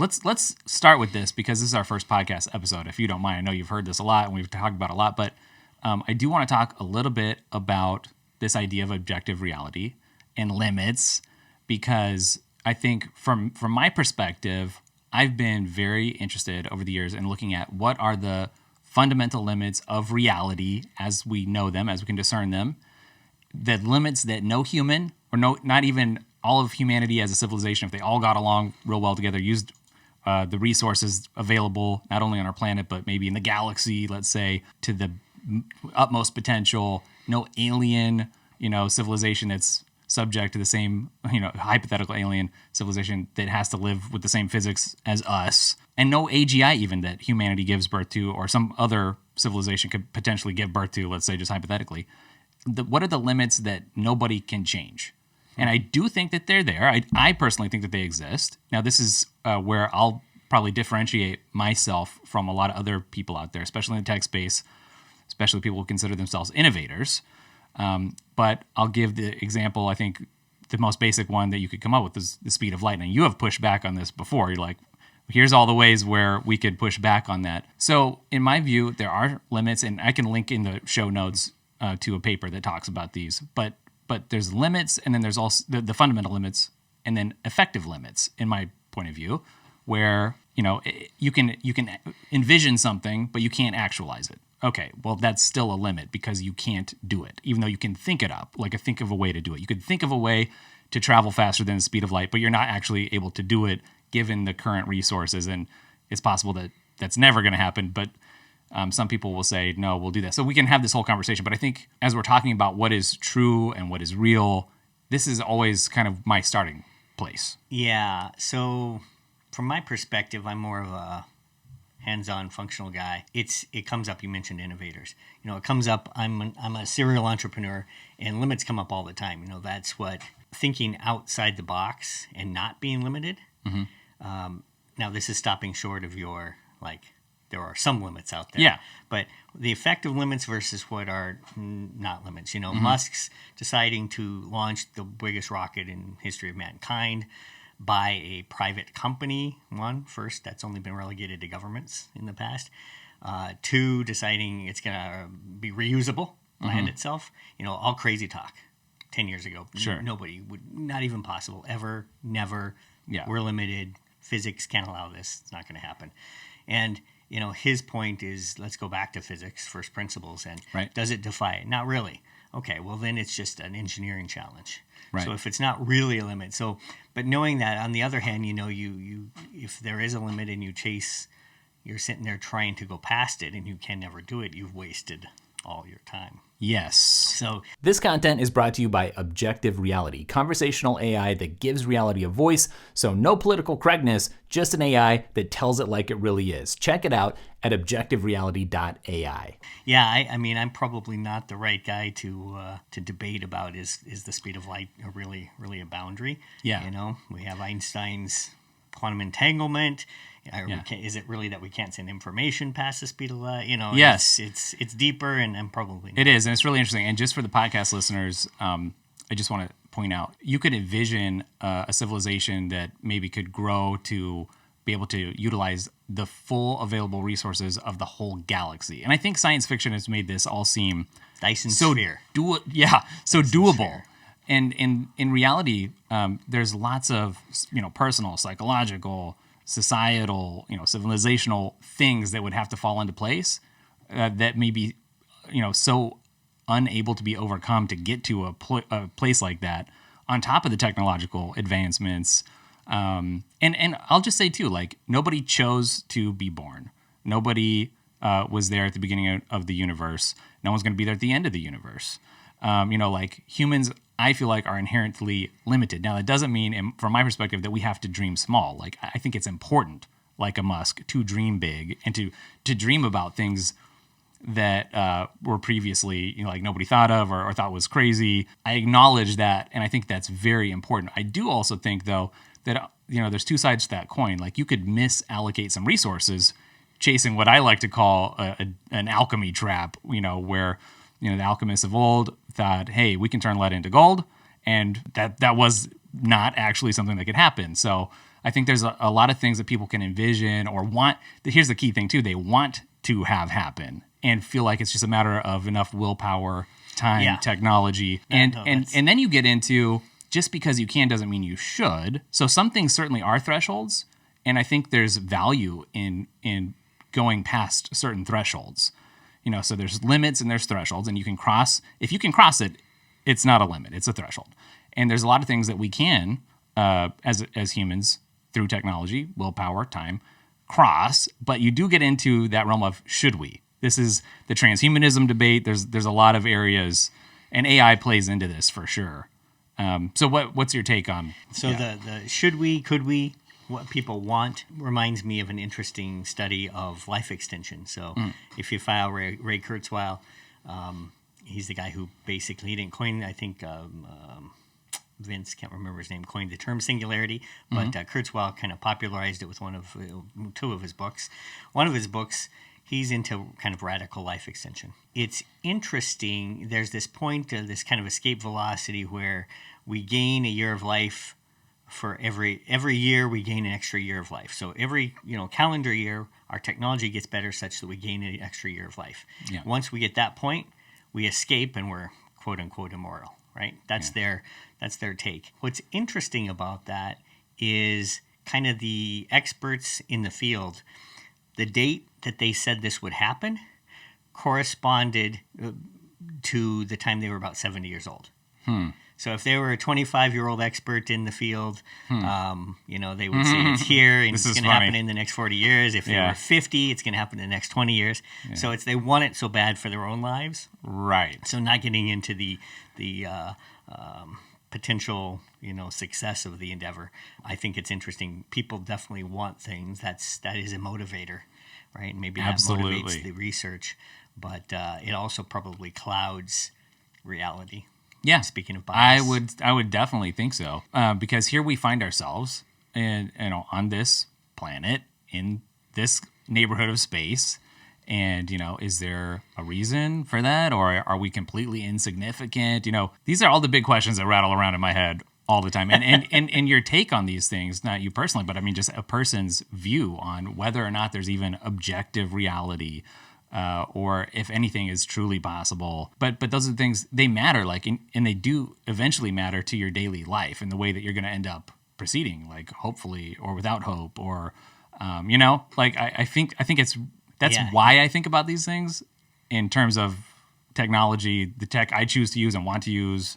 let's start with this because this is our first podcast episode. If you don't mind, I know you've heard this a lot and we've talked about it a lot, but I do want to talk a little bit about this idea of objective reality and limits, because I think from my perspective, I've been very interested over the years in looking at what are the fundamental limits of reality as we know them, as we can discern them, the limits that no human, or not even all of humanity as a civilization, if they all got along real well together, used the resources available, not only on our planet, but maybe in the galaxy, let's say, to the utmost potential, no alien, civilization that's subject to the same, hypothetical alien civilization that has to live with the same physics as us, and no AGI even that humanity gives birth to, or some other civilization could potentially give birth to, let's say, just hypothetically. What are the limits that nobody can change? And I do think that they're there. I personally think that they exist. Now, this is where I'll probably differentiate myself from a lot of other people out there, especially in the tech space, especially people who consider themselves innovators. But I'll give the example, I think the most basic one that you could come up with is the speed of light. And you have pushed back on this before. You're like, here's all the ways where we could push back on that. So in my view, there are limits, and I can link in the show notes to a paper that talks about these. But there's limits, and then there's also the fundamental limits, and then effective limits, in my point of view, where you can envision something, but you can't actualize it. Okay, well, that's still a limit because you can't do it, even though you can think it up, think of a way to do it. You could think of a way to travel faster than the speed of light, but you're not actually able to do it given the current resources, and it's possible that that's never going to happen, but some people will say, no, we'll do that. So we can have this whole conversation, but I think as we're talking about what is true and what is real, this is always kind of my starting place. Yeah, so from my perspective, I'm more of a hands-on functional guy. It comes up, you mentioned innovators. It comes up, I'm a serial entrepreneur, and limits come up all the time. That's what thinking outside the box and not being limited. Mm-hmm. Now, this is stopping short of your, there are some limits out there. Yeah. But the effective limits versus what are not limits. Mm-hmm. Musk's deciding to launch the biggest rocket in history of mankind by a private company. First, that's only been relegated to governments in the past. Two, deciding it's going to be reusable, land itself. All crazy talk 10 years ago. Sure. Nobody would, not even possible, ever, never. Yeah. We're limited. Physics can't allow this. It's not going to happen. And, his point is, let's go back to physics, first principles, and does it defy it? Not really. Okay, well, then it's just an engineering challenge. Right. So if it's not really a limit, but knowing that, on the other hand, you if there is a limit and you're sitting there trying to go past it and you can never do it, you've wasted all your time. Yes. So this content is brought to you by Objective Reality, conversational AI that gives reality a voice. So no political correctness, just an AI that tells it like it really is. Check it out at objectivereality.ai. Yeah, I'm probably not the right guy to debate about is the speed of light really a boundary? Yeah. We have Einstein's quantum entanglement. Is it really that we can't send information past the speed of light? Yes, it's deeper, and probably not. It is, and it's really interesting. And just for the podcast listeners, I just want to point out, you could envision a civilization that maybe could grow to be able to utilize the full available resources of the whole galaxy. And I think science fiction has made this all seem Dyson so sphere. So doable. Sphere. And in reality, there's lots of personal, psychological, societal, civilizational things that would have to fall into place that may be, so unable to be overcome to get to a place like that, on top of the technological advancements. And I'll just say too, nobody chose to be born. Nobody was there at the beginning of the universe. No one's going to be there at the end of the universe. Humans, I feel like, are inherently limited. Now, that doesn't mean, from my perspective, that we have to dream small. I think it's important, like a Musk, to dream big and to dream about things that were previously, nobody thought of or thought was crazy. I acknowledge that, and I think that's very important. I do also think, though, that there's two sides to that coin. You could misallocate some resources, chasing what I like to call an alchemy trap. Where the alchemists of old thought, hey, we can turn lead into gold, and that was not actually something that could happen. So I think there's a lot of things that people can envision or want. Here's the key thing too. They want to have happen and feel like it's just a matter of enough willpower, time, technology. And then you get into just because you can doesn't mean you should. So some things certainly are thresholds. And I think there's value in going past certain thresholds. So there's limits and there's thresholds, and you can cross. If you can cross it, it's not a limit; it's a threshold. And there's a lot of things that we can, as humans, through technology, willpower, time, cross. But you do get into that realm of should we? This is the transhumanism debate. There's a lot of areas, and AI plays into this for sure. So what's your take on? So the should we, could we, what people want reminds me of an interesting study of life extension. So if you file Ray Kurzweil, he's the guy who basically, he didn't coin, I think Vince, can't remember his name, coined the term singularity, but Kurzweil kind of popularized it with two of his books. One of his books, he's into kind of radical life extension. It's interesting, there's this point of this kind of escape velocity where we gain a year of life for every year we gain an extra year of life. So every calendar year, our technology gets better such that we gain an extra year of life. Yeah. Once we get that point, we escape and we're quote unquote immortal, right? That's their take. What's interesting about that is kind of the experts in the field, the date that they said this would happen corresponded to the time they were about 70 years old. So if they were a 25-year-old expert in the field, they would say it's here and it's going to happen in the next 40 years. If they were 50, it's going to happen in the next 20 years. Yeah. So they want it so bad for their own lives. Right. So not getting into the potential, success of the endeavor. I think it's interesting. People definitely want things. That is a motivator, right? Maybe that motivates the research, but it also probably clouds reality. Yeah, speaking of bias, I would definitely think so, because here we find ourselves, on this planet in this neighborhood of space, and is there a reason for that, or are we completely insignificant? These are all the big questions that rattle around in my head all the time, and your take on these things, not you personally, but I mean just a person's view on whether or not there's even objective reality. Or if anything is truly possible. But those are the things, they matter, and they do eventually matter to your daily life and the way that you're going to end up proceeding, hopefully, or without hope, or, I think that's why I think about these things in terms of technology, the tech I choose to use and want to use,